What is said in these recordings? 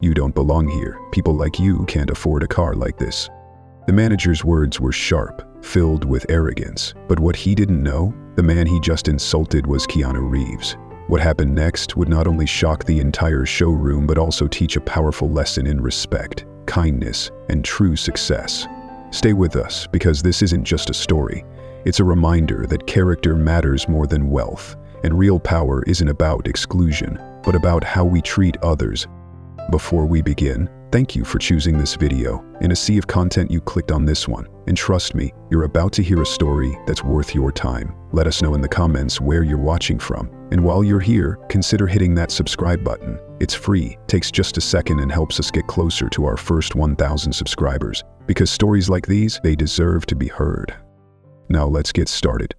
"You don't belong here. People like you can't afford a car like this." The manager's words were sharp, filled with arrogance, but what he didn't know, the man he just insulted was Keanu Reeves. What happened next would not only shock the entire showroom but also teach a powerful lesson in respect, kindness, and true success. Stay with us, because this isn't just a story. It's a reminder that character matters more than wealth, and real power isn't about exclusion, but about how we treat others. Before we begin, thank you for choosing this video. In a sea of content, you clicked on this one. And trust me, you're about to hear a story that's worth your time. Let us know in the comments where you're watching from. And while you're here, consider hitting that subscribe button. It's free, takes just a second, and helps us get closer to our first 1,000 subscribers. Because stories like these, they deserve to be heard. Now let's get started.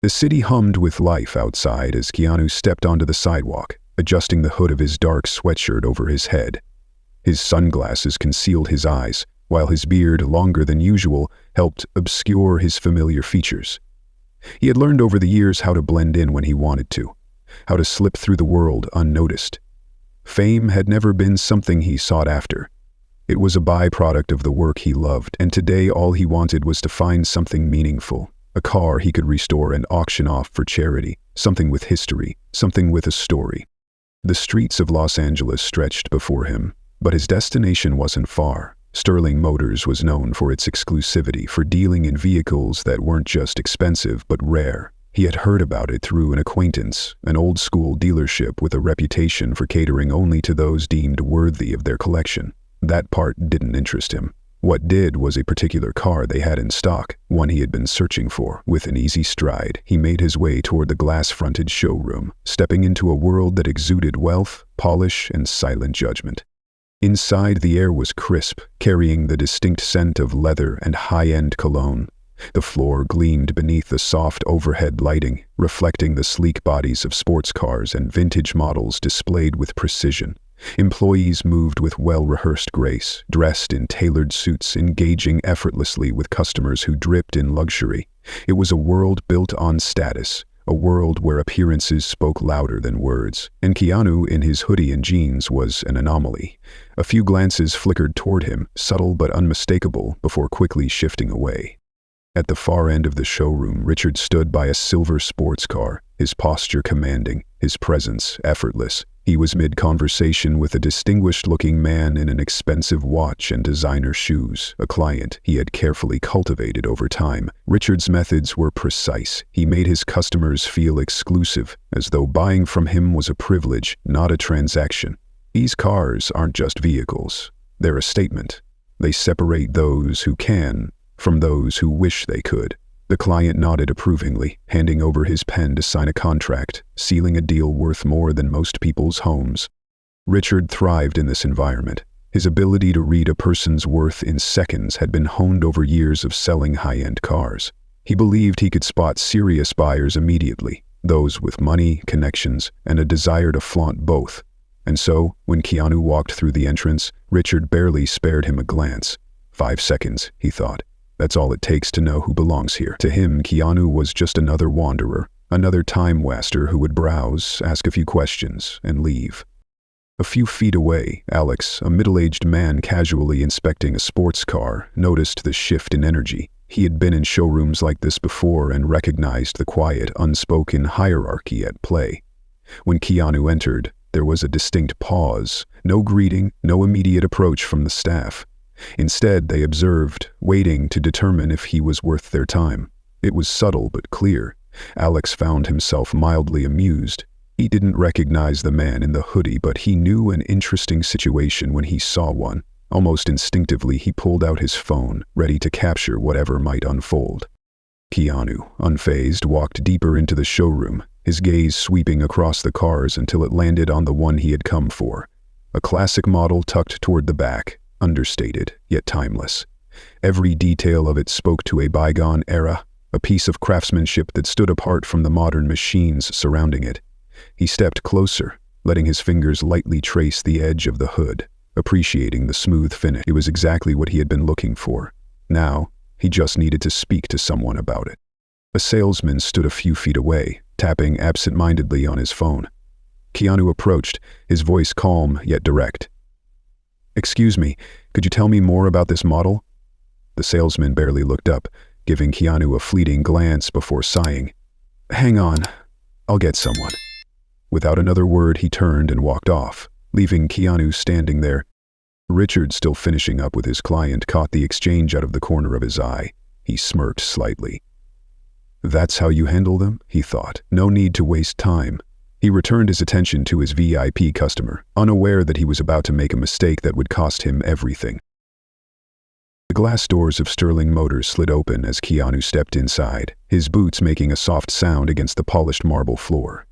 The city hummed with life outside as Keanu stepped onto the sidewalk, adjusting the hood of his dark sweatshirt over his head. His sunglasses concealed his eyes, while his beard, longer than usual, helped obscure his familiar features. He had learned over the years how to blend in when he wanted to, how to slip through the world unnoticed. Fame had never been something he sought after. It was a byproduct of the work he loved, and today all he wanted was to find something meaningful. A car he could restore and auction off for charity, something with history, something with a story. The streets of Los Angeles stretched before him, but his destination wasn't far. Sterling Motors was known for its exclusivity, for dealing in vehicles that weren't just expensive but rare. He had heard about it through an acquaintance, an old-school dealership with a reputation for catering only to those deemed worthy of their collection. That part didn't interest him. What did was a particular car they had in stock, one he had been searching for. With an easy stride, he made his way toward the glass-fronted showroom, stepping into a world that exuded wealth, polish, and silent judgment. Inside, the air was crisp, carrying the distinct scent of leather and high-end cologne. The floor gleamed beneath the soft overhead lighting, reflecting the sleek bodies of sports cars and vintage models displayed with precision. Employees moved with well-rehearsed grace, dressed in tailored suits, engaging effortlessly with customers who dripped in luxury. It was a world built on status, a world where appearances spoke louder than words. And Keanu, in his hoodie and jeans, was an anomaly. A few glances flickered toward him, subtle but unmistakable, before quickly shifting away. At the far end of the showroom, Richard stood by a silver sports car, his posture commanding, his presence effortless. He was mid-conversation with a distinguished-looking man in an expensive watch and designer shoes, a client he had carefully cultivated over time. Richard's methods were precise. He made his customers feel exclusive, as though buying from him was a privilege, not a transaction. These cars aren't just vehicles. They're a statement. They separate those who can from those who wish they could. The client nodded approvingly, handing over his pen to sign a contract, sealing a deal worth more than most people's homes. Richard thrived in this environment. His ability to read a person's worth in seconds had been honed over years of selling high-end cars. He believed he could spot serious buyers immediately, those with money, connections, and a desire to flaunt both. And so, when Keanu walked through the entrance, Richard barely spared him a glance. 5 seconds, he thought. That's all it takes to know who belongs here. To him, Keanu was just another wanderer, another time-waster who would browse, ask a few questions, and leave. A few feet away, Alex, a middle-aged man casually inspecting a sports car, noticed the shift in energy. He had been in showrooms like this before and recognized the quiet, unspoken hierarchy at play. When Keanu entered, there was a distinct pause, no greeting, no immediate approach from the staff. Instead, they observed, waiting to determine if he was worth their time. It was subtle but clear. Alex found himself mildly amused. He didn't recognize the man in the hoodie, but he knew an interesting situation when he saw one. Almost instinctively, he pulled out his phone, ready to capture whatever might unfold. Keanu, unfazed, walked deeper into the showroom, his gaze sweeping across the cars until it landed on the one he had come for. A classic model tucked toward the back. Understated, yet timeless. Every detail of it spoke to a bygone era, a piece of craftsmanship that stood apart from the modern machines surrounding it. He stepped closer, letting his fingers lightly trace the edge of the hood, appreciating the smooth finish. It was exactly what he had been looking for. Now, he just needed to speak to someone about it. A salesman stood a few feet away, tapping absent-mindedly on his phone. Keanu approached, his voice calm yet direct. "Excuse me, could you tell me more about this model?" The salesman barely looked up, giving Keanu a fleeting glance before sighing. "Hang on, I'll get someone." Without another word, he turned and walked off, leaving Keanu standing there. Richard, still finishing up with his client, caught the exchange out of the corner of his eye. He smirked slightly. "That's how you handle them?" he thought. No need to waste time. He returned his attention to his VIP customer, unaware that he was about to make a mistake that would cost him everything. The glass doors of Sterling Motors slid open as Keanu stepped inside, his boots making a soft sound against the polished marble floor.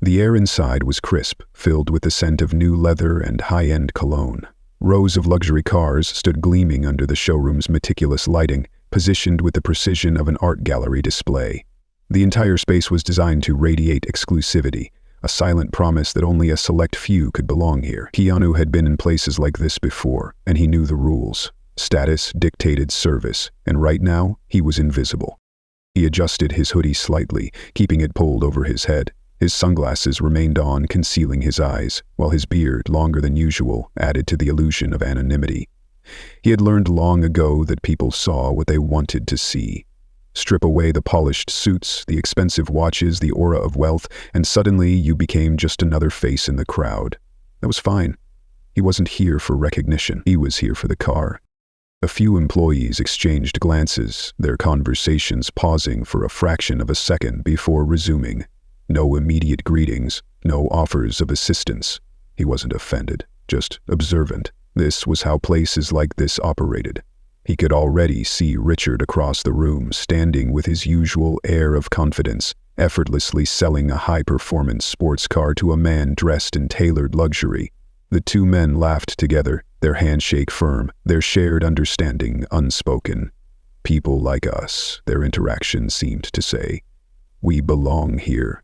The air inside was crisp, filled with the scent of new leather and high-end cologne. Rows of luxury cars stood gleaming under the showroom's meticulous lighting, positioned with the precision of an art gallery display. The entire space was designed to radiate exclusivity, a silent promise that only a select few could belong here. Keanu had been in places like this before, and he knew the rules. Status dictated service, and right now, he was invisible. He adjusted his hoodie slightly, keeping it pulled over his head. His sunglasses remained on, concealing his eyes, while his beard, longer than usual, added to the illusion of anonymity. He had learned long ago that people saw what they wanted to see. Strip away the polished suits, the expensive watches, the aura of wealth, and suddenly you became just another face in the crowd. That was fine. He wasn't here for recognition. He was here for the car. A few employees exchanged glances, their conversations pausing for a fraction of a second before resuming. No immediate greetings, no offers of assistance. He wasn't offended, just observant. This was how places like this operated. He could already see Richard across the room, standing with his usual air of confidence, effortlessly selling a high-performance sports car to a man dressed in tailored luxury. The two men laughed together, their handshake firm, their shared understanding unspoken. People like us, their interaction seemed to say. We belong here.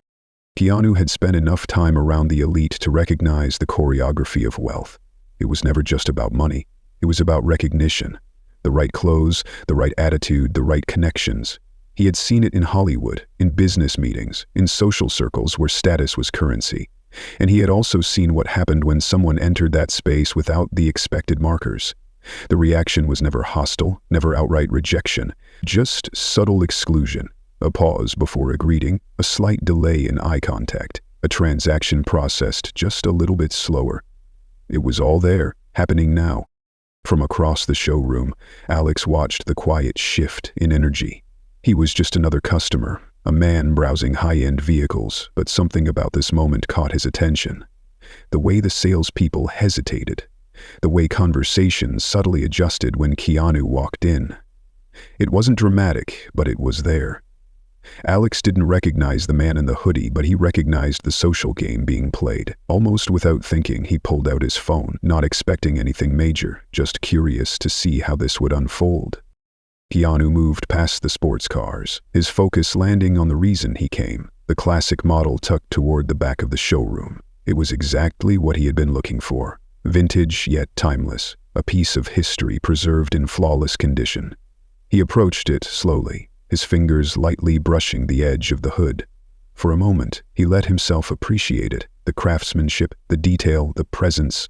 Keanu had spent enough time around the elite to recognize the choreography of wealth. It was never just about money. It was about recognition. The right clothes, the right attitude, the right connections. He had seen it in Hollywood, in business meetings, in social circles where status was currency. And he had also seen what happened when someone entered that space without the expected markers. The reaction was never hostile, never outright rejection, just subtle exclusion. A pause before a greeting, a slight delay in eye contact, a transaction processed just a little bit slower. It was all there, happening now. From across the showroom, Alex watched the quiet shift in energy. He was just another customer, a man browsing high-end vehicles, but something about this moment caught his attention. The way the salespeople hesitated, the way conversations subtly adjusted when Keanu walked in. It wasn't dramatic, but it was there. Alex didn't recognize the man in the hoodie, but he recognized the social game being played. Almost without thinking, he pulled out his phone, not expecting anything major, just curious to see how this would unfold. Keanu moved past the sports cars, his focus landing on the reason he came, the classic model tucked toward the back of the showroom. It was exactly what he had been looking for. Vintage yet timeless, a piece of history preserved in flawless condition. He approached it slowly, his fingers lightly brushing the edge of the hood. For a moment, he let himself appreciate it, the craftsmanship, the detail, the presence.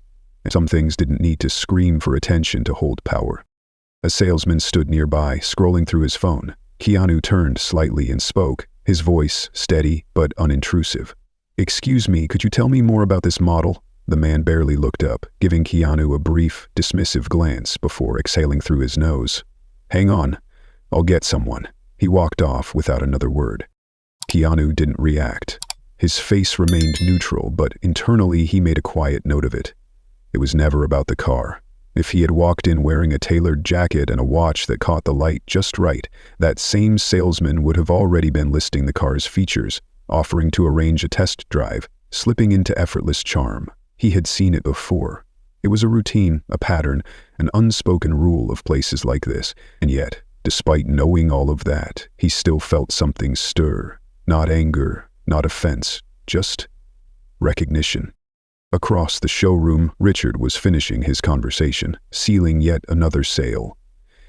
Some things didn't need to scream for attention to hold power. A salesman stood nearby, scrolling through his phone. Keanu turned slightly and spoke, his voice steady but unintrusive. "Excuse me, could you tell me more about this model?" The man barely looked up, giving Keanu a brief, dismissive glance before exhaling through his nose. "Hang on, I'll get someone." He walked off without another word. Keanu didn't react. His face remained neutral, but internally he made a quiet note of it. It was never about the car. If he had walked in wearing a tailored jacket and a watch that caught the light just right, that same salesman would have already been listing the car's features, offering to arrange a test drive, slipping into effortless charm. He had seen it before. It was a routine, a pattern, an unspoken rule of places like this, and yet, despite knowing all of that, he still felt something stir. Not anger, not offense, just recognition. Across the showroom, Richard was finishing his conversation, sealing yet another sale.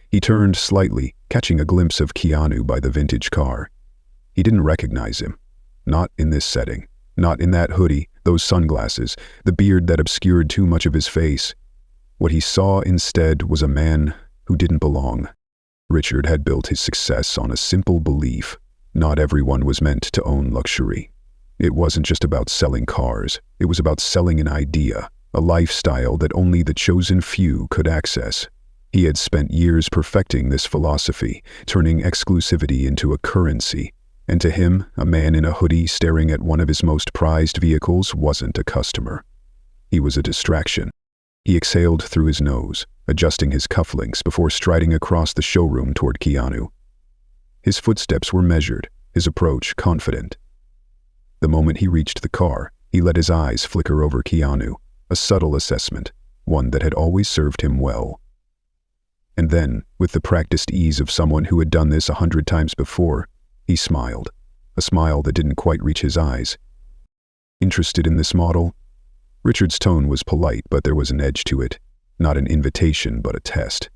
He turned slightly, catching a glimpse of Keanu by the vintage car. He didn't recognize him. Not in this setting. Not in that hoodie, those sunglasses, the beard that obscured too much of his face. What he saw instead was a man who didn't belong. Richard had built his success on a simple belief: not everyone was meant to own luxury. It wasn't just about selling cars, it was about selling an idea, a lifestyle that only the chosen few could access. He had spent years perfecting this philosophy, turning exclusivity into a currency. And to him, a man in a hoodie staring at one of his most prized vehicles wasn't a customer. He was a distraction. He exhaled through his nose, adjusting his cufflinks before striding across the showroom toward Keanu. His footsteps were measured, his approach confident. The moment he reached the car, he let his eyes flicker over Keanu, a subtle assessment, one that had always served him well. And then, with the practiced ease of someone who had done this 100 times before, he smiled, a smile that didn't quite reach his eyes. Interested in this model? Richard's tone was polite, but there was an edge to it, not an invitation, but a test.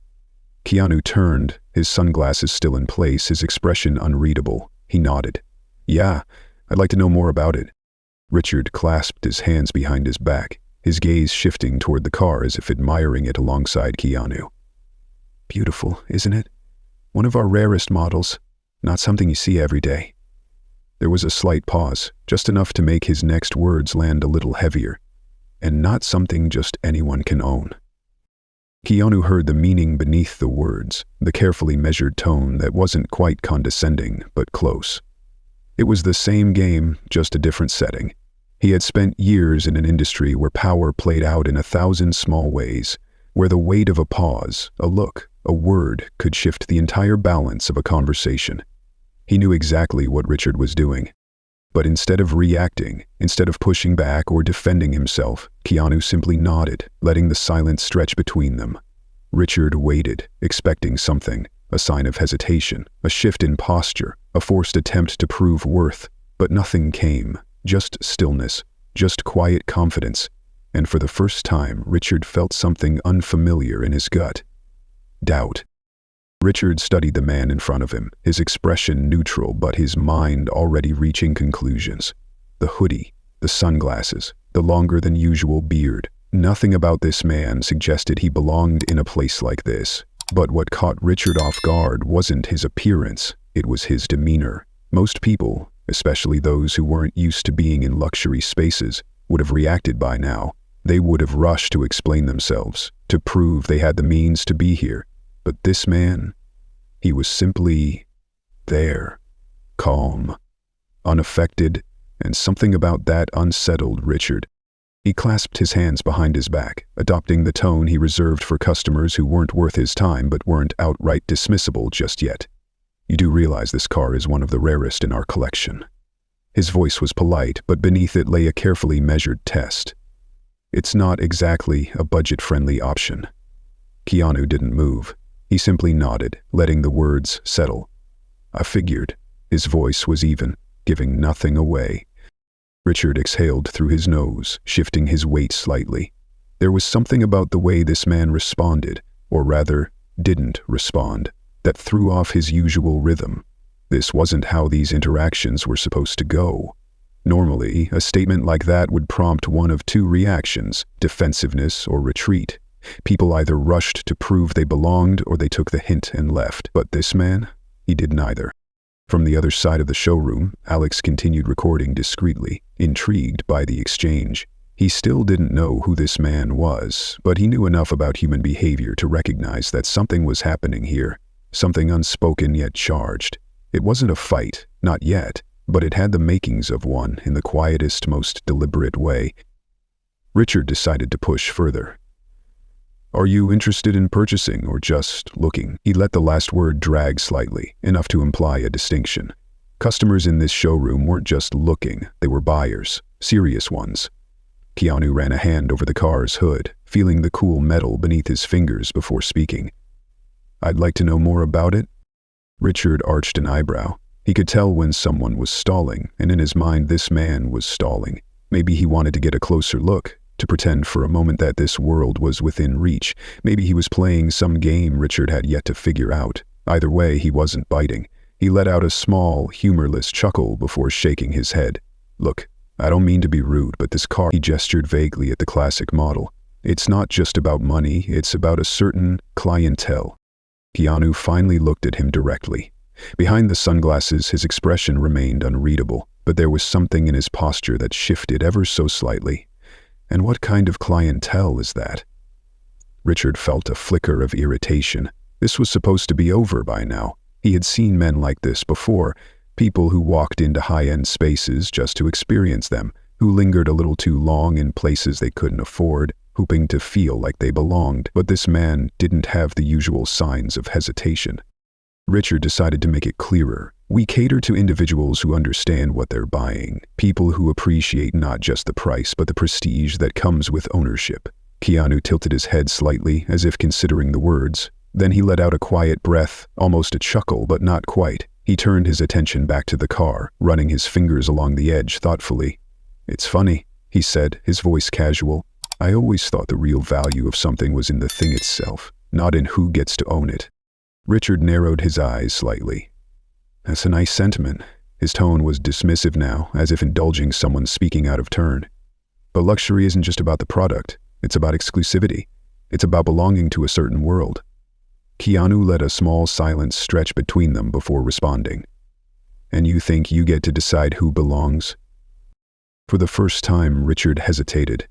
Keanu turned, his sunglasses still in place, his expression unreadable. He nodded. Yeah, I'd like to know more about it. Richard clasped his hands behind his back, his gaze shifting toward the car as if admiring it alongside Keanu. Beautiful, isn't it? One of our rarest models, not something you see every day. There was a slight pause, just enough to make his next words land a little heavier. And not something just anyone can own. Keanu heard the meaning beneath the words, the carefully measured tone that wasn't quite condescending, but close. It was the same game, just a different setting. He had spent years in an industry where power played out in 1,000 small ways, where the weight of a pause, a look, a word could shift the entire balance of a conversation. He knew exactly what Richard was doing. But instead of reacting, instead of pushing back or defending himself, Keanu simply nodded, letting the silence stretch between them. Richard waited, expecting something, a sign of hesitation, a shift in posture, a forced attempt to prove worth, but nothing came, just stillness, just quiet confidence, and for the first time Richard felt something unfamiliar in his gut. Doubt. Richard studied the man in front of him, his expression neutral but his mind already reaching conclusions. The hoodie, the sunglasses, the longer-than-usual beard. Nothing about this man suggested he belonged in a place like this. But what caught Richard off guard wasn't his appearance, it was his demeanor. Most people, especially those who weren't used to being in luxury spaces, would have reacted by now. They would have rushed to explain themselves, to prove they had the means to be here. But this man, he was simply there, calm, unaffected, and something about that unsettled Richard. He clasped his hands behind his back, adopting the tone he reserved for customers who weren't worth his time but weren't outright dismissible just yet. You do realize this car is one of the rarest in our collection. His voice was polite, but beneath it lay a carefully measured test. It's not exactly a budget-friendly option. Keanu didn't move. He simply nodded, letting the words settle. I figured. His voice was even, giving nothing away. Richard exhaled through his nose, shifting his weight slightly. There was something about the way this man responded, or rather, didn't respond, that threw off his usual rhythm. This wasn't how these interactions were supposed to go. Normally, a statement like that would prompt one of two reactions, defensiveness or retreat. People either rushed to prove they belonged or they took the hint and left. But this man, he did neither. From the other side of the showroom, Alex continued recording discreetly, intrigued by the exchange. He still didn't know who this man was, but he knew enough about human behavior to recognize that something was happening here, something unspoken yet charged. It wasn't a fight, not yet, but it had the makings of one in the quietest, most deliberate way. Richard decided to push further. Are you interested in purchasing or just looking? He let the last word drag slightly, enough to imply a distinction. Customers in this showroom weren't just looking, they were buyers, serious ones. Keanu ran a hand over the car's hood, feeling the cool metal beneath his fingers before speaking. I'd like to know more about it. Richard arched an eyebrow. He could tell when someone was stalling, and in his mind this man was stalling. Maybe he wanted to get a closer look, to pretend for a moment that this world was within reach. Maybe he was playing some game Richard had yet to figure out. Either way, he wasn't biting. He let out a small, humorless chuckle before shaking his head. Look, I don't mean to be rude, but this car," he gestured vaguely at the classic model. "It's not just about money, it's about a certain clientele." Keanu finally looked at him directly. Behind the sunglasses, his expression remained unreadable, but there was something in his posture that shifted ever so slightly. "And what kind of clientele is that?" Richard felt a flicker of irritation. This was supposed to be over by now. He had seen men like this before, people who walked into high-end spaces just to experience them, who lingered a little too long in places they couldn't afford, hoping to feel like they belonged. But this man didn't have the usual signs of hesitation. Richard decided to make it clearer. "We cater to individuals who understand what they're buying, people who appreciate not just the price but the prestige that comes with ownership." Keanu tilted his head slightly, as if considering the words. Then he let out a quiet breath, almost a chuckle, but not quite. He turned his attention back to the car, running his fingers along the edge thoughtfully. "It's funny," he said, his voice casual. "I always thought the real value of something was in the thing itself, not in who gets to own it." Richard narrowed his eyes slightly. "That's a nice sentiment." His tone was dismissive now, as if indulging someone speaking out of turn. "But luxury isn't just about the product. It's about exclusivity. It's about belonging to a certain world." Keanu let a small silence stretch between them before responding. "And you think you get to decide who belongs?" For the first time, Richard hesitated.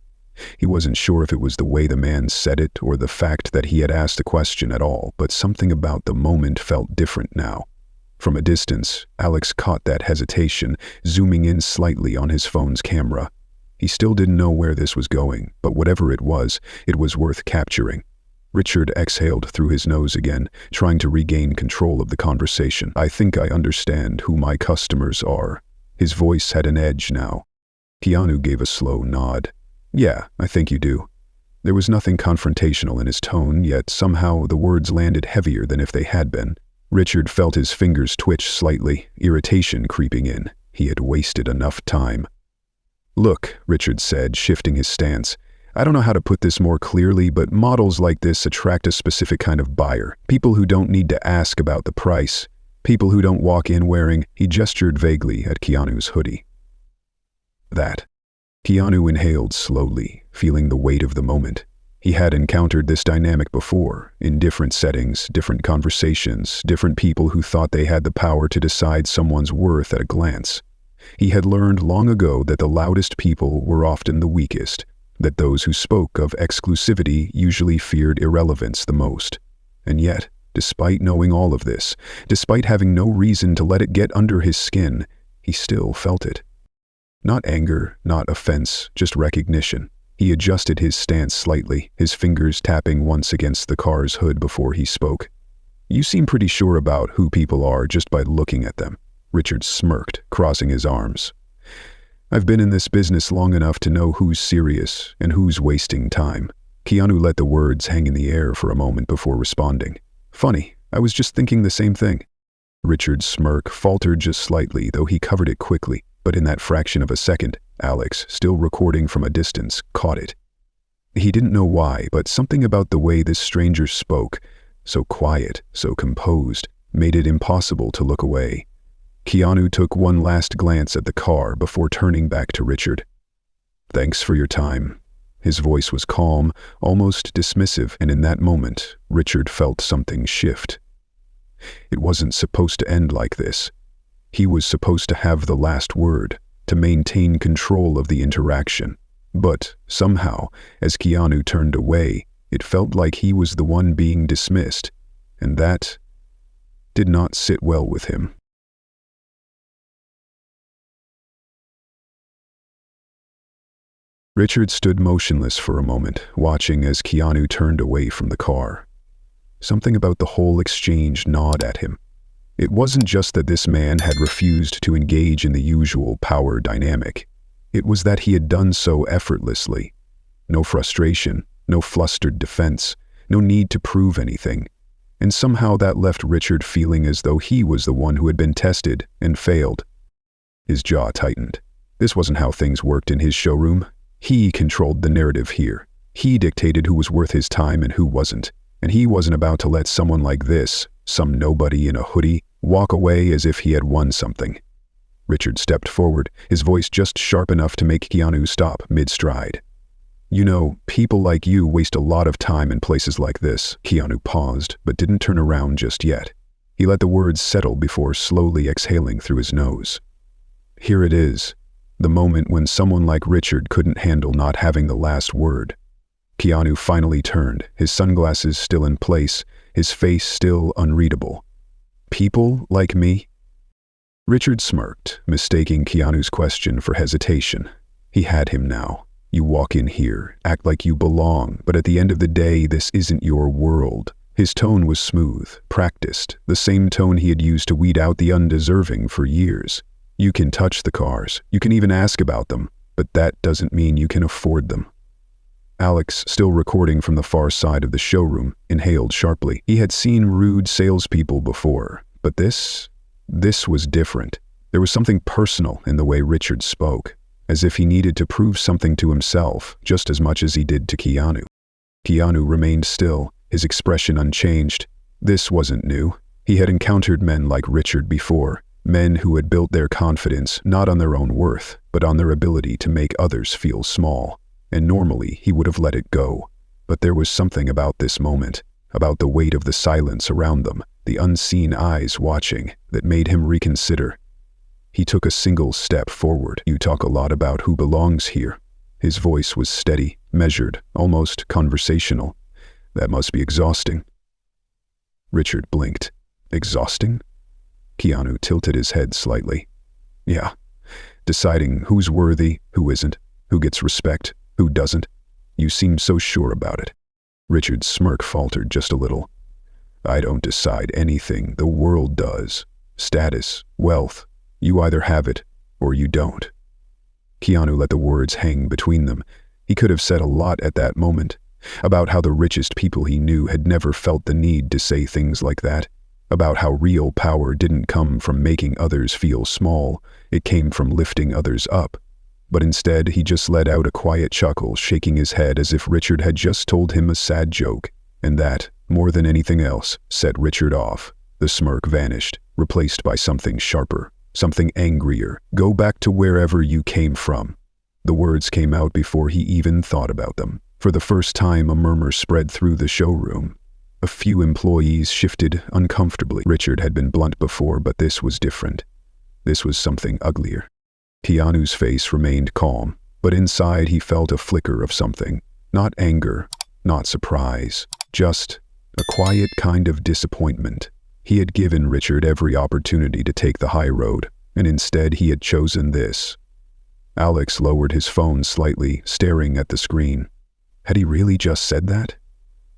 He wasn't sure if it was the way the man said it or the fact that he had asked the question at all, but something about the moment felt different now. From a distance, Alex caught that hesitation, zooming in slightly on his phone's camera. He still didn't know where this was going, but whatever it was worth capturing. Richard exhaled through his nose again, trying to regain control of the conversation. "I think I understand who my customers are." His voice had an edge now. Keanu gave a slow nod. "Yeah, I think you do." There was nothing confrontational in his tone, yet somehow the words landed heavier than if they had been. Richard felt his fingers twitch slightly, irritation creeping in. He had wasted enough time. "Look," Richard said, shifting his stance. "I don't know how to put this more clearly, but models like this attract a specific kind of buyer. People who don't need to ask about the price. People who don't walk in wearing," he gestured vaguely at Keanu's hoodie. "That." Keanu inhaled slowly, feeling the weight of the moment. He had encountered this dynamic before, in different settings, different conversations, different people who thought they had the power to decide someone's worth at a glance. He had learned long ago that the loudest people were often the weakest, that those who spoke of exclusivity usually feared irrelevance the most. And yet, despite knowing all of this, despite having no reason to let it get under his skin, he still felt it. Not anger, not offense, just recognition. He adjusted his stance slightly, his fingers tapping once against the car's hood before he spoke. "You seem pretty sure about who people are just by looking at them." Richard smirked, crossing his arms. "I've been in this business long enough to know who's serious and who's wasting time." Keanu let the words hang in the air for a moment before responding. "Funny, I was just thinking the same thing." Richard's smirk faltered just slightly, though he covered it quickly, but in that fraction of a second, Alex, still recording from a distance, caught it. He didn't know why, but something about the way this stranger spoke, so quiet, so composed, made it impossible to look away. Keanu took one last glance at the car before turning back to Richard. "Thanks for your time." His voice was calm, almost dismissive, and in that moment, Richard felt something shift. It wasn't supposed to end like this. He was supposed to have the last word, to maintain control of the interaction. But, somehow, as Keanu turned away, it felt like he was the one being dismissed, and that did not sit well with him. Richard stood motionless for a moment, watching as Keanu turned away from the car. Something about the whole exchange gnawed at him. It wasn't just that this man had refused to engage in the usual power dynamic. It was that he had done so effortlessly. No frustration, no flustered defense, no need to prove anything. And somehow that left Richard feeling as though he was the one who had been tested and failed. His jaw tightened. This wasn't how things worked in his showroom. He controlled the narrative here. He dictated who was worth his time and who wasn't. And he wasn't about to let someone like this, some nobody in a hoodie, walk away as if he had won something. Richard stepped forward, his voice just sharp enough to make Keanu stop mid-stride. "You know, people like you waste a lot of time in places like this." Keanu paused, but didn't turn around just yet. He let the words settle before slowly exhaling through his nose. Here it is, the moment when someone like Richard couldn't handle not having the last word. Keanu finally turned, his sunglasses still in place, his face still unreadable. "People like me?" Richard smirked, mistaking Keanu's question for hesitation. He had him now. You walk in here, act like you belong, but at the end of the day, this isn't your world. His tone was smooth, practiced, the same tone he had used to weed out the undeserving for years. You can touch the cars, you can even ask about them, but that doesn't mean you can afford them. Alex, still recording from the far side of the showroom, inhaled sharply. He had seen rude salespeople before, but this was different. There was something personal in the way Richard spoke, as if he needed to prove something to himself just as much as he did to Keanu. Keanu remained still, his expression unchanged. This wasn't new. He had encountered men like Richard before, men who had built their confidence not on their own worth, but on their ability to make others feel small. And normally he would have let it go. But there was something about this moment, about the weight of the silence around them, the unseen eyes watching, that made him reconsider. He took a single step forward. "You talk a lot about who belongs here." His voice was steady, measured, almost conversational. "That must be exhausting." Richard blinked. "Exhausting?" Keanu tilted his head slightly. "Yeah. Deciding who's worthy, who isn't, who gets respect, who doesn't. You seem so sure about it." Richard's smirk faltered just a little. "I don't decide anything, the world does. Status, wealth, you either have it or you don't." Keanu let the words hang between them. He could have said a lot at that moment, about how the richest people he knew had never felt the need to say things like that, about how real power didn't come from making others feel small, it came from lifting others up. But instead, he just let out a quiet chuckle, shaking his head as if Richard had just told him a sad joke, and that, more than anything else, set Richard off. The smirk vanished, replaced by something sharper, something angrier. "Go back to wherever you came from." The words came out before he even thought about them. For the first time, a murmur spread through the showroom. A few employees shifted uncomfortably. Richard had been blunt before, but this was different. This was something uglier. Keanu's face remained calm, but inside he felt a flicker of something. Not anger, not surprise, just a quiet kind of disappointment. He had given Richard every opportunity to take the high road, and instead he had chosen this. Alex lowered his phone slightly, staring at the screen. Had he really just said that?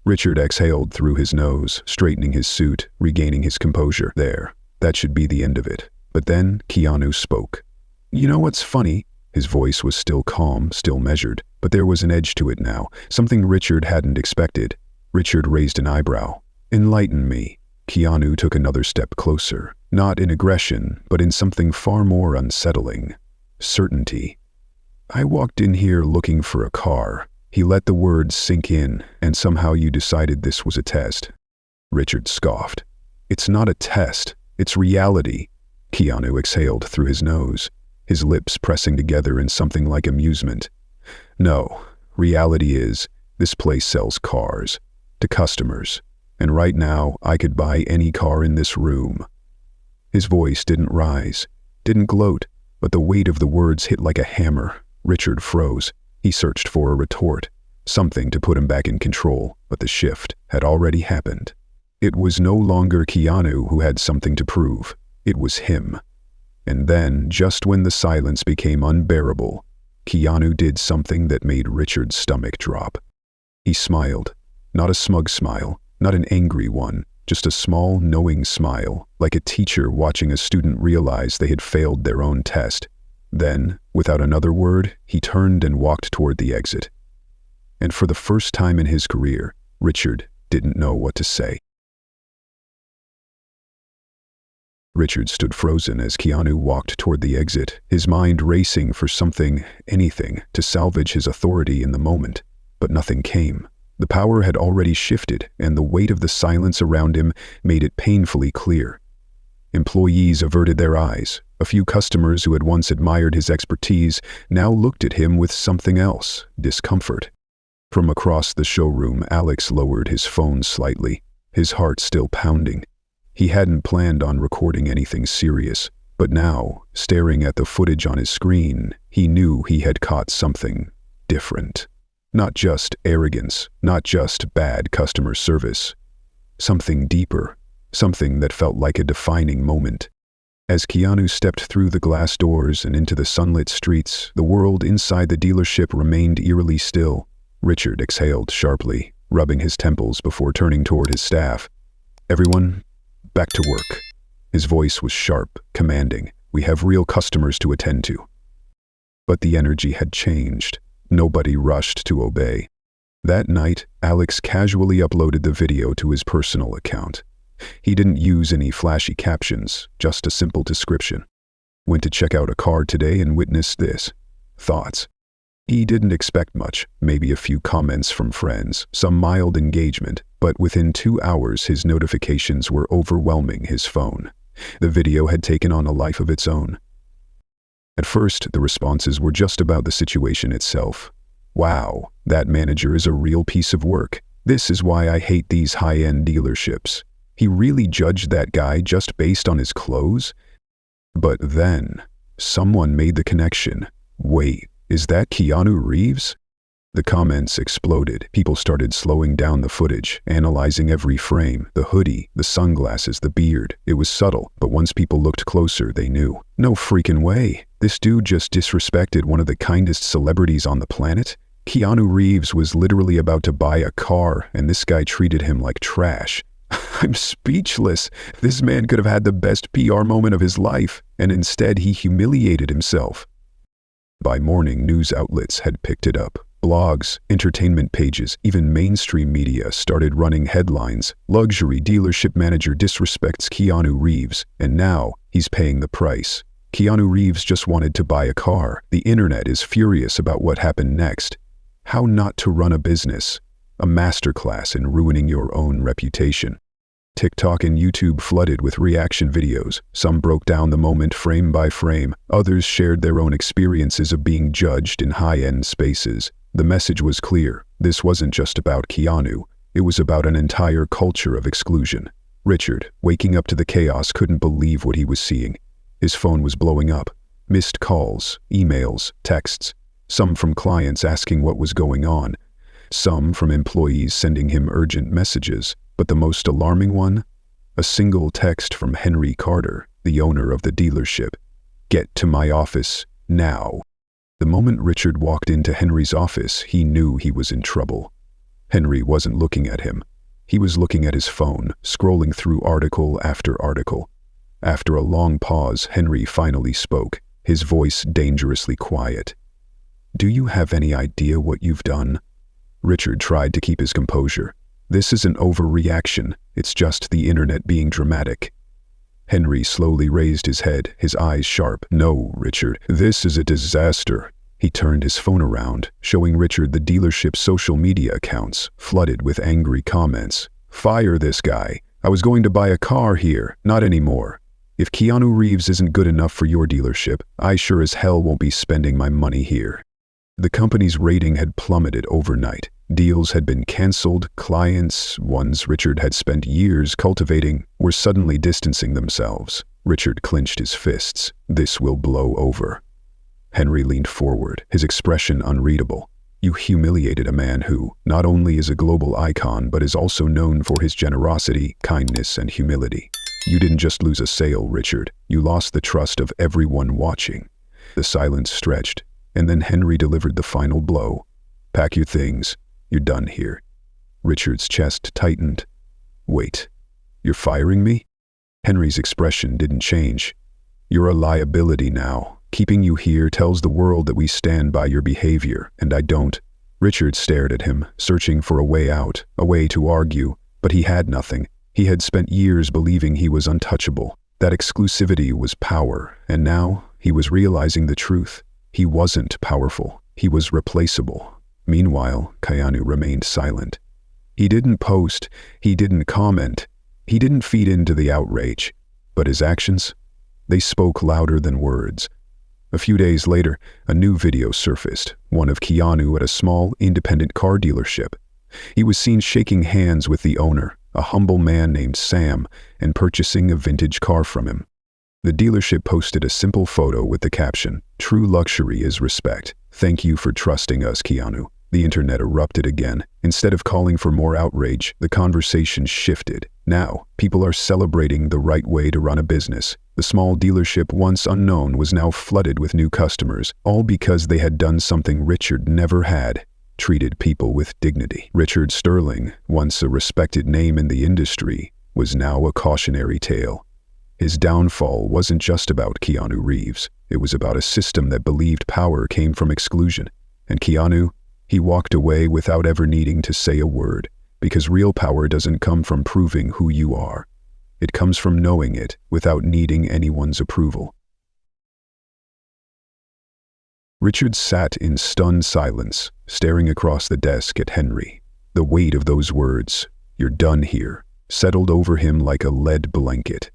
Richard exhaled through his nose, straightening his suit, regaining his composure. There, that should be the end of it. But then Keanu spoke. "You know what's funny?" His voice was still calm, still measured, but there was an edge to it now, something Richard hadn't expected. Richard raised an eyebrow. "Enlighten me." Keanu took another step closer, not in aggression, but in something far more unsettling. Certainty. "I walked in here looking for a car." He let the words sink in, and somehow you decided this was a test. Richard scoffed. "It's not a test, it's reality." Keanu exhaled through his nose, his lips pressing together in something like amusement. "No, reality is, this place sells cars, to customers, and right now I could buy any car in this room." His voice didn't rise, didn't gloat, but the weight of the words hit like a hammer. Richard froze. He searched for a retort, something to put him back in control, but the shift had already happened. It was no longer Keanu who had something to prove. It was him. And then, just when the silence became unbearable, Keanu did something that made Richard's stomach drop. He smiled. Not a smug smile, not an angry one, just a small, knowing smile, like a teacher watching a student realize they had failed their own test. Then, without another word, he turned and walked toward the exit. And for the first time in his career, Richard didn't know what to say. Richard stood frozen as Keanu walked toward the exit, his mind racing for something, anything, to salvage his authority in the moment. But nothing came. The power had already shifted, and the weight of the silence around him made it painfully clear. Employees averted their eyes, A few customers who had once admired his expertise now looked at him with something else, discomfort. From across the showroom, Alex lowered his phone slightly, his heart still pounding. He hadn't planned on recording anything serious, but now, staring at the footage on his screen, he knew he had caught something different. Not just arrogance, not just bad customer service. Something deeper, something that felt like a defining moment. As Keanu stepped through the glass doors and into the sunlit streets, the world inside the dealership remained eerily still. Richard exhaled sharply, rubbing his temples before turning toward his staff. "Everyone, back to work." His voice was sharp, commanding. "We have real customers to attend to." But the energy had changed. Nobody rushed to obey. That night, Alex casually uploaded the video to his personal account. He didn't use any flashy captions, just a simple description. "Went to check out a car today and witnessed this. Thoughts?" He didn't expect much, maybe a few comments from friends, some mild engagement, but within 2 hours his notifications were overwhelming his phone. The video had taken on a life of its own. At first, the responses were just about the situation itself. "Wow, that manager is a real piece of work. This is why I hate these high-end dealerships. He really judged that guy just based on his clothes?" But then, someone made the connection. "Wait, is that Keanu Reeves?" The comments exploded. People started slowing down the footage, analyzing every frame, the hoodie, the sunglasses, the beard. It was subtle, but once people looked closer, they knew. No freaking way. This dude just disrespected one of the kindest celebrities on the planet. Keanu Reeves was literally about to buy a car, and this guy treated him like trash. I'm speechless. This man could have had the best PR moment of his life, and instead he humiliated himself. By morning, news outlets had picked it up. Blogs, entertainment pages, even mainstream media started running headlines. "Luxury dealership manager disrespects Keanu Reeves, and now he's paying the price." Keanu Reeves just wanted to buy a car. The internet is furious about what happened next. How not to run a business. A masterclass in ruining your own reputation. TikTok and YouTube flooded with reaction videos. Some broke down the moment frame by frame. Others shared their own experiences of being judged in high-end spaces. The message was clear. This wasn't just about Keanu. It was about an entire culture of exclusion. Richard, waking up to the chaos, couldn't believe what he was seeing. His phone was blowing up. Missed calls, emails, texts. Some from clients asking what was going on. Some from employees sending him urgent messages. But the most alarming one? A single text from Henry Carter, the owner of the dealership. "Get to my office, now." The moment Richard walked into Henry's office, he knew he was in trouble. Henry wasn't looking at him. He was looking at his phone, scrolling through article after article. After a long pause, Henry finally spoke, his voice dangerously quiet. "Do you have any idea what you've done?" Richard tried to keep his composure. "This isn't overreaction, it's just the internet being dramatic." Henry slowly raised his head, his eyes sharp. "No, Richard, this is a disaster." He turned his phone around, showing Richard the dealership's social media accounts, flooded with angry comments. "Fire this guy. I was going to buy a car here, not anymore. If Keanu Reeves isn't good enough for your dealership, I sure as hell won't be spending my money here." The company's rating had plummeted overnight. Deals had been canceled. Clients, ones Richard had spent years cultivating, were suddenly distancing themselves. Richard clenched his fists. "This will blow over." Henry leaned forward, his expression unreadable. "You humiliated a man who, not only is a global icon, but is also known for his generosity, kindness, and humility. You didn't just lose a sale, Richard. You lost the trust of everyone watching." The silence stretched, and then Henry delivered the final blow. "Pack your things. You're done here." Richard's chest tightened. "Wait, you're firing me?" Henry's expression didn't change. "You're a liability now. Keeping you here tells the world that we stand by your behavior, and I don't." Richard stared at him, searching for a way out, a way to argue, but he had nothing. He had spent years believing he was untouchable, that exclusivity was power, and now he was realizing the truth. He wasn't powerful. He was replaceable. Meanwhile, Keanu remained silent. He didn't post, he didn't comment, he didn't feed into the outrage, but his actions? They spoke louder than words. A few days later, a new video surfaced, one of Keanu at a small, independent car dealership. He was seen shaking hands with the owner, a humble man named Sam, and purchasing a vintage car from him. The dealership posted a simple photo with the caption, "True luxury is respect. Thank you for trusting us, Keanu." The internet erupted again. Instead of calling for more outrage, the conversation shifted. Now, people are celebrating the right way to run a business. The small dealership, once unknown, was now flooded with new customers, all because they had done something Richard never had: treated people with dignity. Richard Sterling, once a respected name in the industry, was now a cautionary tale. His downfall wasn't just about Keanu Reeves. It was about a system that believed power came from exclusion. And Keanu, he walked away without ever needing to say a word, because real power doesn't come from proving who you are. It comes from knowing it without needing anyone's approval. Richard sat in stunned silence, staring across the desk at Henry. The weight of those words, "You're done here," settled over him like a lead blanket.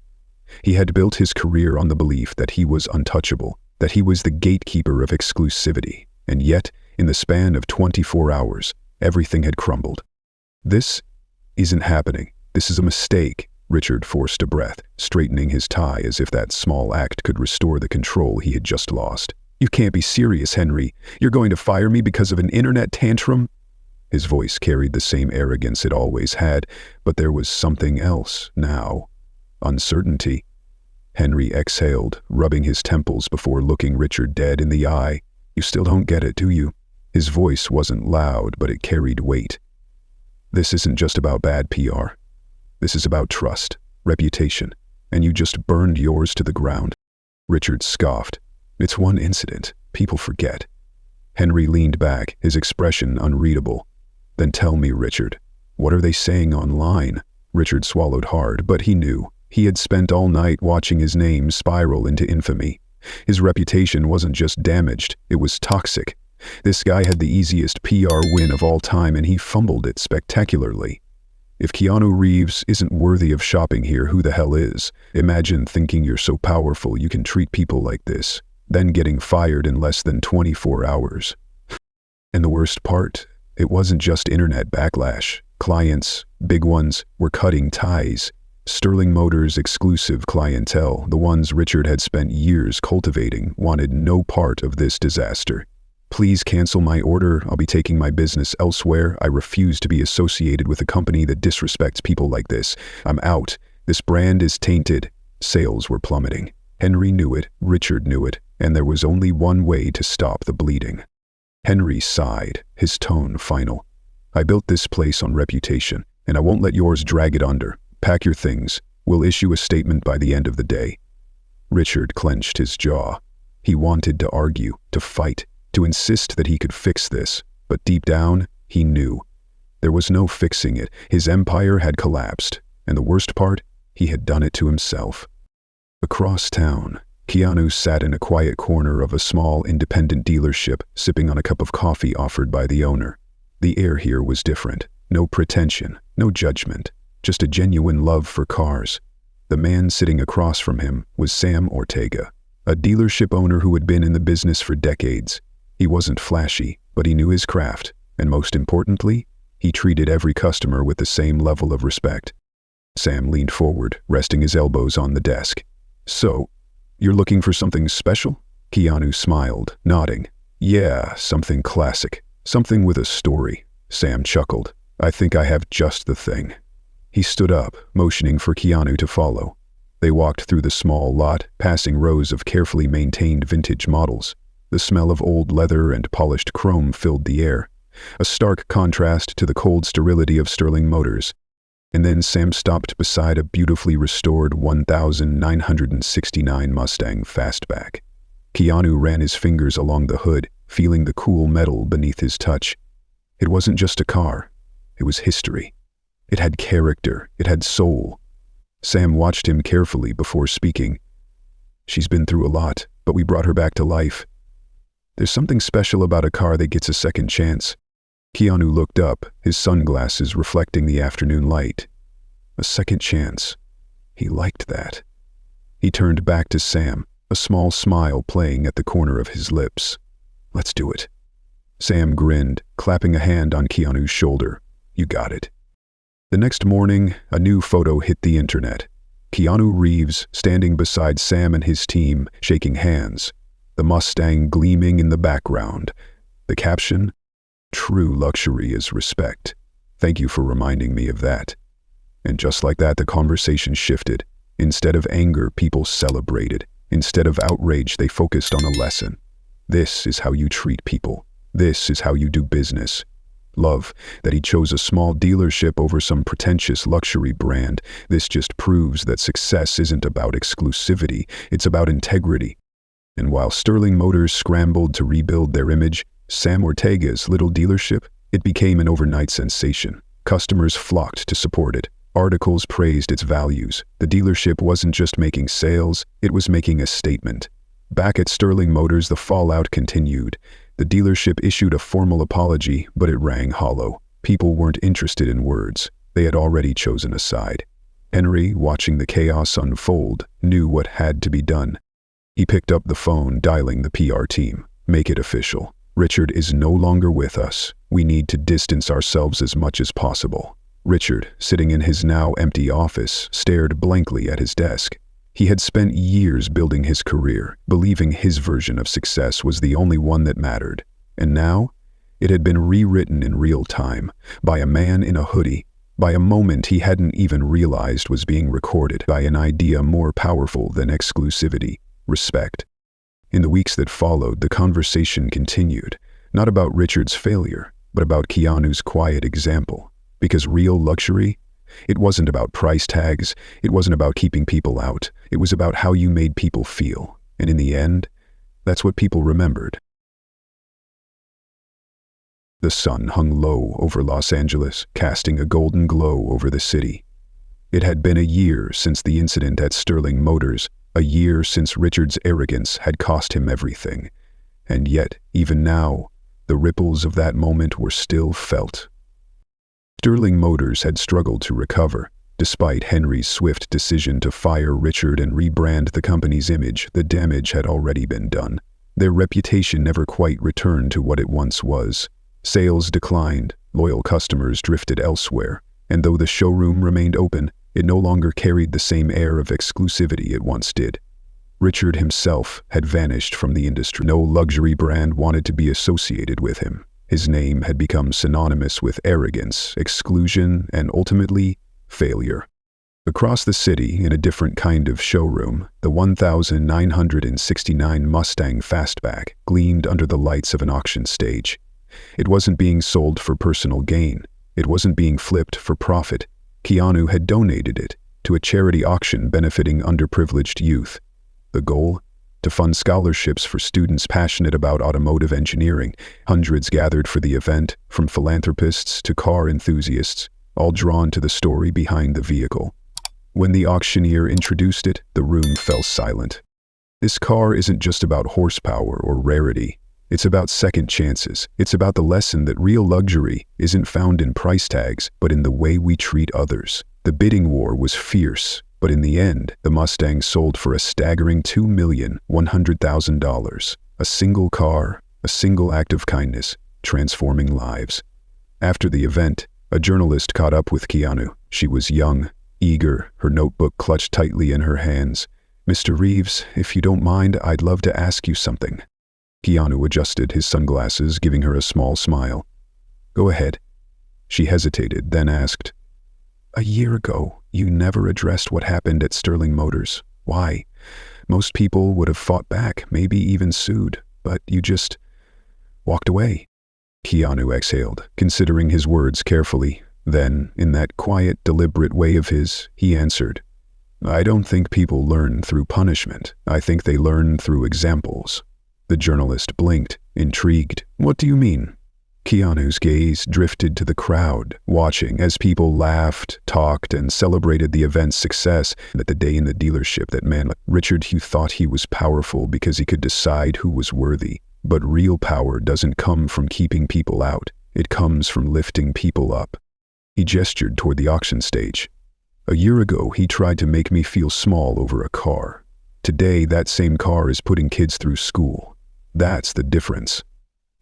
He had built his career on the belief that he was untouchable, that he was the gatekeeper of exclusivity, and yet, in the span of 24 hours, everything had crumbled. "This isn't happening. This is a mistake." Richard forced a breath, straightening his tie as if that small act could restore the control he had just lost. "You can't be serious, Henry. You're going to fire me because of an internet tantrum?" His voice carried the same arrogance it always had, but there was something else now. Uncertainty. Henry exhaled, rubbing his temples before looking Richard dead in the eye. "You still don't get it, do you?" His voice wasn't loud, but it carried weight. "This isn't just about bad PR. This is about trust, reputation, and you just burned yours to the ground." Richard scoffed. "It's one incident. People forget." Henry leaned back, his expression unreadable. "Then tell me, Richard, what are they saying online?" Richard swallowed hard, but he knew. He had spent all night watching his name spiral into infamy. His reputation wasn't just damaged, it was toxic. This guy had the easiest PR win of all time, and he fumbled it spectacularly. If Keanu Reeves isn't worthy of shopping here, who the hell is? Imagine thinking you're so powerful you can treat people like this, then getting fired in less than 24 hours. And the worst part, it wasn't just internet backlash. Clients, big ones, were cutting ties. Sterling Motors' exclusive clientele, the ones Richard had spent years cultivating, wanted no part of this disaster. "Please cancel my order. I'll be taking my business elsewhere. I refuse to be associated with a company that disrespects people like this. I'm out. This brand is tainted." Sales were plummeting. Henry knew it, Richard knew it, and there was only one way to stop the bleeding. Henry sighed, his tone final. "I built this place on reputation, and I won't let yours drag it under. Pack your things. We'll issue a statement by the end of the day." Richard clenched his jaw. He wanted to argue, to fight, to insist that he could fix this, but deep down, he knew. There was no fixing it. His empire had collapsed, and the worst part, he had done it to himself. Across town, Keanu sat in a quiet corner of a small independent dealership, sipping on a cup of coffee offered by the owner. The air here was different. No pretension, no judgment. Just a genuine love for cars. The man sitting across from him was Sam Ortega, a dealership owner who had been in the business for decades. He wasn't flashy, but he knew his craft, and most importantly, he treated every customer with the same level of respect. Sam leaned forward, resting his elbows on the desk. "So, you're looking for something special?" Keanu smiled, nodding. "Yeah, something classic. Something with a story." Sam chuckled. "I think I have just the thing." He stood up, motioning for Keanu to follow. They walked through the small lot, passing rows of carefully maintained vintage models. The smell of old leather and polished chrome filled the air, a stark contrast to the cold sterility of Sterling Motors. And then Sam stopped beside a beautifully restored 1969 Mustang Fastback. Keanu ran his fingers along the hood, feeling the cool metal beneath his touch. It wasn't just a car, it was history. It had character, it had soul. Sam watched him carefully before speaking. "She's been through a lot, but we brought her back to life. There's something special about a car that gets a second chance." Keanu looked up, his sunglasses reflecting the afternoon light. A second chance. He liked that. He turned back to Sam, a small smile playing at the corner of his lips. "Let's do it." Sam grinned, clapping a hand on Keanu's shoulder. "You got it." The next morning, a new photo hit the internet. Keanu Reeves standing beside Sam and his team, shaking hands, the Mustang gleaming in the background. The caption, "True luxury is respect. Thank you for reminding me of that." And just like that, the conversation shifted. Instead of anger, people celebrated. Instead of outrage, they focused on a lesson. This is how you treat people. This is how you do business. Love, that he chose a small dealership over some pretentious luxury brand. This just proves that success isn't about exclusivity, it's about integrity. And while Sterling Motors scrambled to rebuild their image, Sam Ortega's little dealership, it became an overnight sensation. Customers flocked to support it. Articles praised its values. The dealership wasn't just making sales, it was making a statement. Back at Sterling Motors, the fallout continued. The dealership issued a formal apology, but it rang hollow. People weren't interested in words. They had already chosen a side. Henry, watching the chaos unfold, knew what had to be done. He picked up the phone, dialing the PR team. "Make it official. Richard is no longer with us. We need to distance ourselves as much as possible." Richard, sitting in his now empty office, stared blankly at his desk. He had spent years building his career, believing his version of success was the only one that mattered. And now, it had been rewritten in real time, by a man in a hoodie, by a moment he hadn't even realized was being recorded, by an idea more powerful than exclusivity: respect. In the weeks that followed, the conversation continued, not about Richard's failure, but about Keanu's quiet example. Because real luxury, it wasn't about price tags, it wasn't about keeping people out, it was about how you made people feel. And in the end, that's what people remembered. The sun hung low over Los Angeles, casting a golden glow over the city. It had been a year since the incident at Sterling Motors, a year since Richard's arrogance had cost him everything. And yet, even now, the ripples of that moment were still felt. Sterling Motors had struggled to recover. Despite Henry's swift decision to fire Richard and rebrand the company's image, the damage had already been done. Their reputation never quite returned to what it once was. Sales declined, loyal customers drifted elsewhere, and though the showroom remained open, it no longer carried the same air of exclusivity it once did. Richard himself had vanished from the industry. No luxury brand wanted to be associated with him. His name had become synonymous with arrogance, exclusion, and ultimately, failure. Across the city, in a different kind of showroom, the 1969 Mustang Fastback gleamed under the lights of an auction stage. It wasn't being sold for personal gain. It wasn't being flipped for profit. Keanu had donated it to a charity auction benefiting underprivileged youth. The goal? To fund scholarships for students passionate about automotive engineering. Hundreds gathered for the event, from philanthropists to car enthusiasts, all drawn to the story behind the vehicle. When the auctioneer introduced it, the room fell silent. This car isn't just about horsepower or rarity. It's about second chances. It's about the lesson that real luxury isn't found in price tags, but in the way we treat others. The bidding war was fierce, but in the end, the Mustang sold for a staggering $2,100,000. A single car, a single act of kindness, transforming lives. After the event, a journalist caught up with Keanu. She was young, eager, her notebook clutched tightly in her hands. "Mr. Reeves, if you don't mind, I'd love to ask you something." Keanu adjusted his sunglasses, giving her a small smile. "Go ahead." She hesitated, then asked, "A year ago, you never addressed what happened at Sterling Motors. Why? Most people would have fought back, maybe even sued, but you just walked away." Keanu exhaled, considering his words carefully. Then, in that quiet, deliberate way of his, he answered, "I don't think people learn through punishment. I think they learn through examples." The journalist blinked, intrigued. "What do you mean?" Keanu's gaze drifted to the crowd, watching as people laughed, talked, and celebrated the event's success. That the day in the dealership, that man, Richard, who thought he was powerful because he could decide who was worthy. But real power doesn't come from keeping people out. It comes from lifting people up. He gestured toward the auction stage. "A year ago, he tried to make me feel small over a car. Today, that same car is putting kids through school. That's the difference.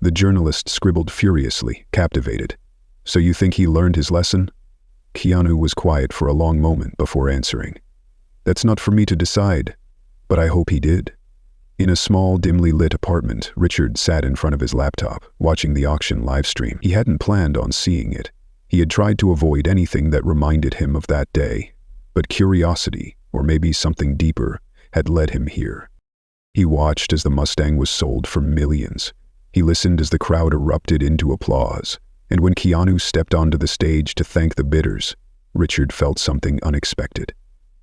The journalist scribbled furiously, captivated. So you think he learned his lesson? Keanu was quiet for a long moment before answering. That's not for me to decide, but I hope he did. In a small, dimly lit apartment, Richard sat in front of his laptop, watching the auction livestream. He hadn't planned on seeing it. He had tried to avoid anything that reminded him of that day, but curiosity, or maybe something deeper, had led him here. He watched as the Mustang was sold for millions. He listened as the crowd erupted into applause, and when Keanu stepped onto the stage to thank the bidders, Richard felt something unexpected,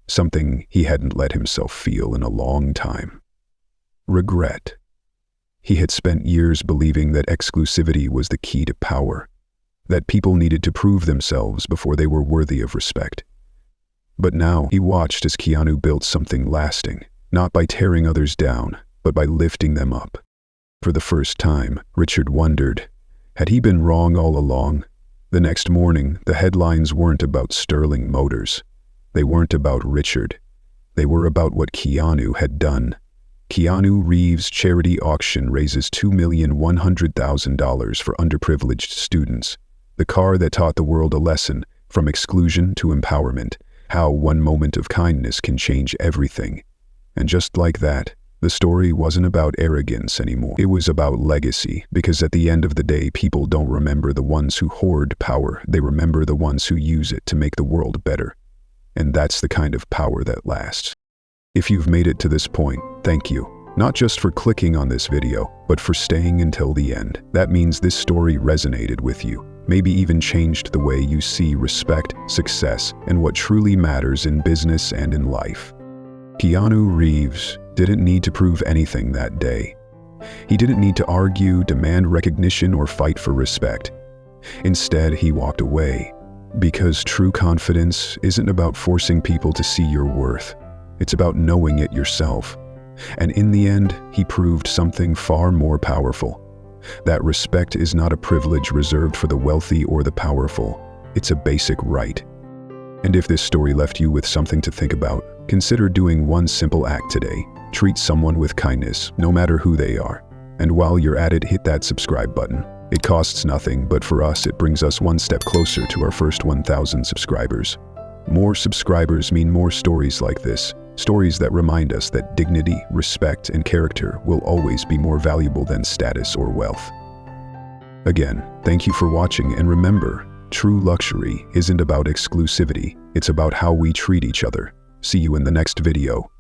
something he hadn't let himself feel in a long time. Regret. He had spent years believing that exclusivity was the key to power, that people needed to prove themselves before they were worthy of respect. But now he watched as Keanu built something lasting, not by tearing others down, but by lifting them up. For the first time, Richard wondered, had he been wrong all along? The next morning, the headlines weren't about Sterling Motors. They weren't about Richard. They were about what Keanu had done. Keanu Reeves' charity auction raises $2,100,000 for underprivileged students. The car that taught the world a lesson, from exclusion to empowerment, how one moment of kindness can change everything. And just like that, the story wasn't about arrogance anymore. It was about legacy, because at the end of the day, people don't remember the ones who hoard power. They remember the ones who use it to make the world better. And that's the kind of power that lasts. If you've made it to this point, thank you. Not just for clicking on this video, but for staying until the end. That means this story resonated with you, maybe even changed the way you see respect, success, and what truly matters in business and in life. Keanu Reeves didn't need to prove anything that day. He didn't need to argue, demand recognition, or fight for respect. Instead, he walked away, because true confidence isn't about forcing people to see your worth. It's about knowing it yourself. And in the end, he proved something far more powerful. That respect is not a privilege reserved for the wealthy or the powerful. It's a basic right. And if this story left you with something to think about, consider doing one simple act today. Treat someone with kindness, no matter who they are. And while you're at it, hit that subscribe button. It costs nothing, but for us, it brings us one step closer to our first 1,000 subscribers. More subscribers mean more stories like this. Stories that remind us that dignity, respect, and character will always be more valuable than status or wealth. Again, thank you for watching, and remember, true luxury isn't about exclusivity, it's about how we treat each other. See you in the next video.